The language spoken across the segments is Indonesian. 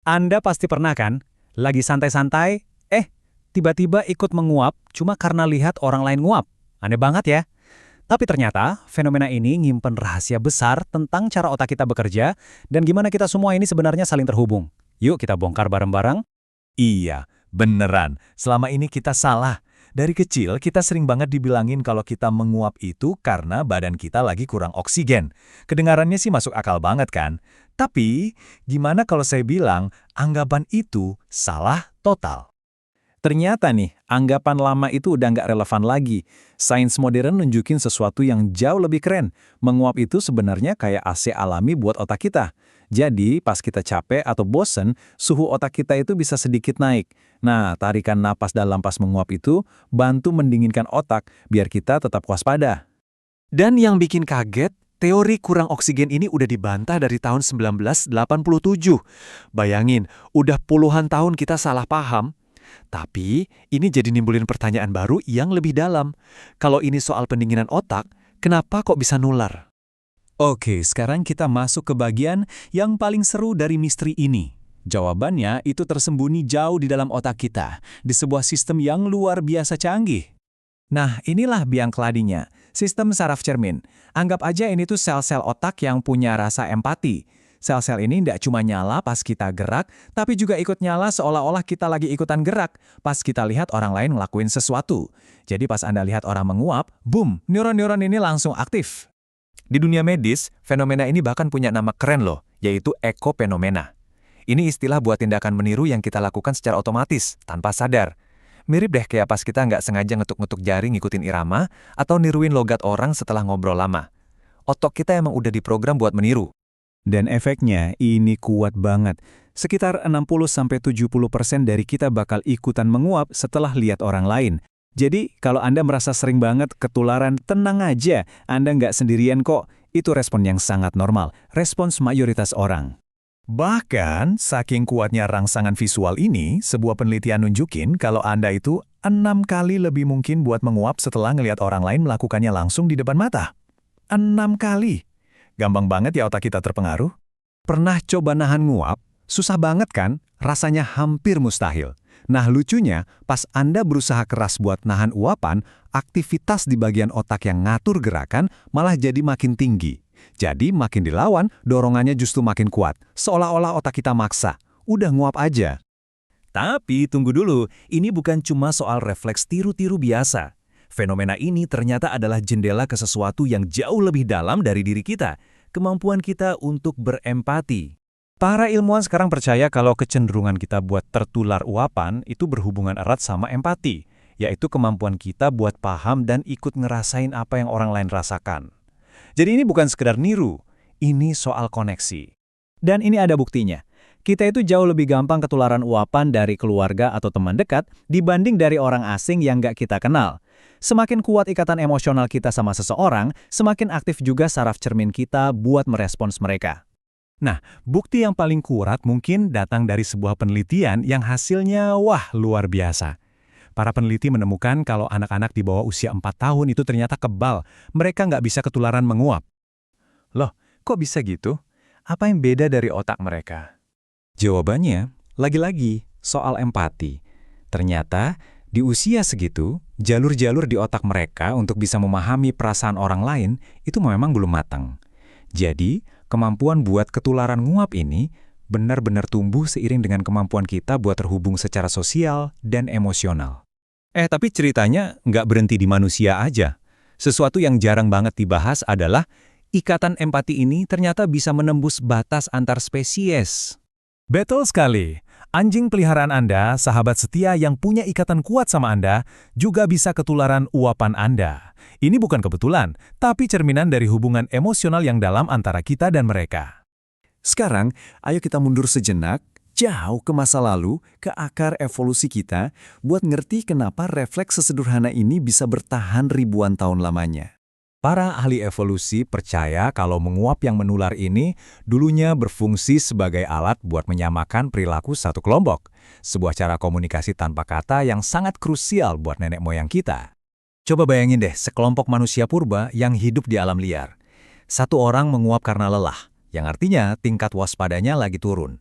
Anda pasti pernah kan, lagi santai-santai, tiba-tiba ikut menguap cuma karena lihat orang lain nguap. Aneh banget ya. Tapi ternyata, fenomena ini nyimpen rahasia besar tentang cara otak kita bekerja dan gimana kita semua ini sebenarnya saling terhubung. Yuk kita bongkar bareng-bareng. Iya, beneran. Selama ini kita salah. Dari kecil kita sering banget dibilangin kalau kita menguap itu karena badan kita lagi kurang oksigen. Kedengarannya sih masuk akal banget kan? Tapi, gimana kalau saya bilang anggapan itu salah total? Ternyata nih, anggapan lama itu udah nggak relevan lagi. Sains modern nunjukin sesuatu yang jauh lebih keren. Menguap itu sebenarnya kayak AC alami buat otak kita. Jadi, pas kita capek atau bosen, suhu otak kita itu bisa sedikit naik. Nah, tarikan napas dalam pas menguap itu bantu mendinginkan otak biar kita tetap waspada. Dan yang bikin kaget, teori kurang oksigen ini udah dibantah dari tahun 1987. Bayangin, udah puluhan tahun kita salah paham. Tapi, ini jadi nimbulin pertanyaan baru yang lebih dalam. Kalau ini soal pendinginan otak, kenapa kok bisa nular? Oke, sekarang kita masuk ke bagian yang paling seru dari misteri ini. Jawabannya itu tersembunyi jauh di dalam otak kita, di sebuah sistem yang luar biasa canggih. Nah, inilah biang keladinya, sistem saraf cermin. Anggap aja ini tuh sel-sel otak yang punya rasa empati. Sel-sel ini tidak cuma nyala pas kita gerak, tapi juga ikut nyala seolah-olah kita lagi ikutan gerak pas kita lihat orang lain ngelakuin sesuatu. Jadi pas Anda lihat orang menguap, boom, neuron-neuron ini langsung aktif. Di dunia medis, fenomena ini bahkan punya nama keren loh, yaitu ekofenomena. Ini istilah buat tindakan meniru yang kita lakukan secara otomatis, tanpa sadar. Mirip deh kayak pas kita nggak sengaja ngetuk-ngetuk jari ngikutin irama, atau niruin logat orang setelah ngobrol lama. Otak kita emang udah diprogram buat meniru. Dan efeknya ini kuat banget. Sekitar 60-70% dari kita bakal ikutan menguap setelah lihat orang lain. Jadi, kalau Anda merasa sering banget ketularan, tenang aja. Anda nggak sendirian kok. Itu respon yang sangat normal. Respons mayoritas orang. Bahkan, saking kuatnya rangsangan visual ini, sebuah penelitian nunjukin kalau Anda itu 6 kali lebih mungkin buat menguap setelah ngelihat orang lain melakukannya langsung di depan mata. 6 kali. Gampang banget ya otak kita terpengaruh. Pernah coba nahan nguap? Susah banget kan? Rasanya hampir mustahil. Nah lucunya, pas Anda berusaha keras buat nahan uapan, aktivitas di bagian otak yang ngatur gerakan malah jadi makin tinggi. Jadi makin dilawan, dorongannya justru makin kuat. Seolah-olah otak kita maksa. Udah nguap aja. Tapi tunggu dulu, ini bukan cuma soal refleks tiru-tiru biasa. Fenomena ini ternyata adalah jendela ke sesuatu yang jauh lebih dalam dari diri kita, kemampuan kita untuk berempati. Para ilmuwan sekarang percaya kalau kecenderungan kita buat tertular uapan itu berhubungan erat sama empati, yaitu kemampuan kita buat paham dan ikut ngerasain apa yang orang lain rasakan. Jadi ini bukan sekedar niru, ini soal koneksi. Dan ini ada buktinya. Kita itu jauh lebih gampang ketularan uapan dari keluarga atau teman dekat dibanding dari orang asing yang nggak kita kenal. Semakin kuat ikatan emosional kita sama seseorang, semakin aktif juga saraf cermin kita buat merespons mereka. Nah, bukti yang paling kuat mungkin datang dari sebuah penelitian yang hasilnya wah luar biasa. Para peneliti menemukan kalau anak-anak di bawah usia 4 tahun itu ternyata kebal. Mereka nggak bisa ketularan menguap. Loh, kok bisa gitu? Apa yang beda dari otak mereka? Jawabannya, lagi-lagi, soal empati. Ternyata, di usia segitu, jalur-jalur di otak mereka untuk bisa memahami perasaan orang lain itu memang belum matang. Jadi, kemampuan buat ketularan nguap ini benar-benar tumbuh seiring dengan kemampuan kita buat terhubung secara sosial dan emosional. Tapi ceritanya nggak berhenti di manusia aja. Sesuatu yang jarang banget dibahas adalah ikatan empati ini ternyata bisa menembus batas antar spesies. Betul sekali. Anjing peliharaan Anda, sahabat setia yang punya ikatan kuat sama Anda, juga bisa ketularan uapan Anda. Ini bukan kebetulan, tapi cerminan dari hubungan emosional yang dalam antara kita dan mereka. Sekarang, ayo kita mundur sejenak, jauh ke masa lalu, ke akar evolusi kita, buat ngerti kenapa refleks sesederhana ini bisa bertahan ribuan tahun lamanya. Para ahli evolusi percaya kalau menguap yang menular ini dulunya berfungsi sebagai alat buat menyamakan perilaku satu kelompok, sebuah cara komunikasi tanpa kata yang sangat krusial buat nenek moyang kita. Coba bayangin deh sekelompok manusia purba yang hidup di alam liar. Satu orang menguap karena lelah, yang artinya tingkat waspadanya lagi turun.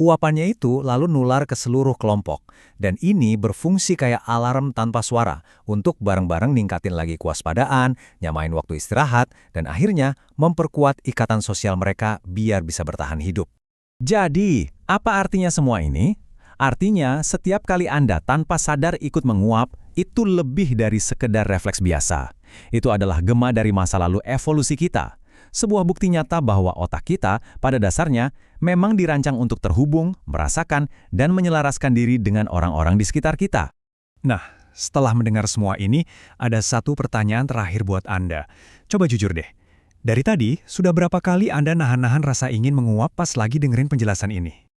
Uapannya itu lalu nular ke seluruh kelompok, dan ini berfungsi kayak alarm tanpa suara untuk bareng-bareng ningkatin lagi kewaspadaan, nyamain waktu istirahat, dan akhirnya memperkuat ikatan sosial mereka biar bisa bertahan hidup. Jadi, apa artinya semua ini? Artinya, setiap kali Anda tanpa sadar ikut menguap, itu lebih dari sekedar refleks biasa. Itu adalah gema dari masa lalu evolusi kita. Sebuah bukti nyata bahwa otak kita, pada dasarnya, memang dirancang untuk terhubung, merasakan, dan menyelaraskan diri dengan orang-orang di sekitar kita. Nah, setelah mendengar semua ini, ada satu pertanyaan terakhir buat Anda. Coba jujur deh. Dari tadi, sudah berapa kali Anda nahan-nahan rasa ingin menguap pas lagi dengerin penjelasan ini?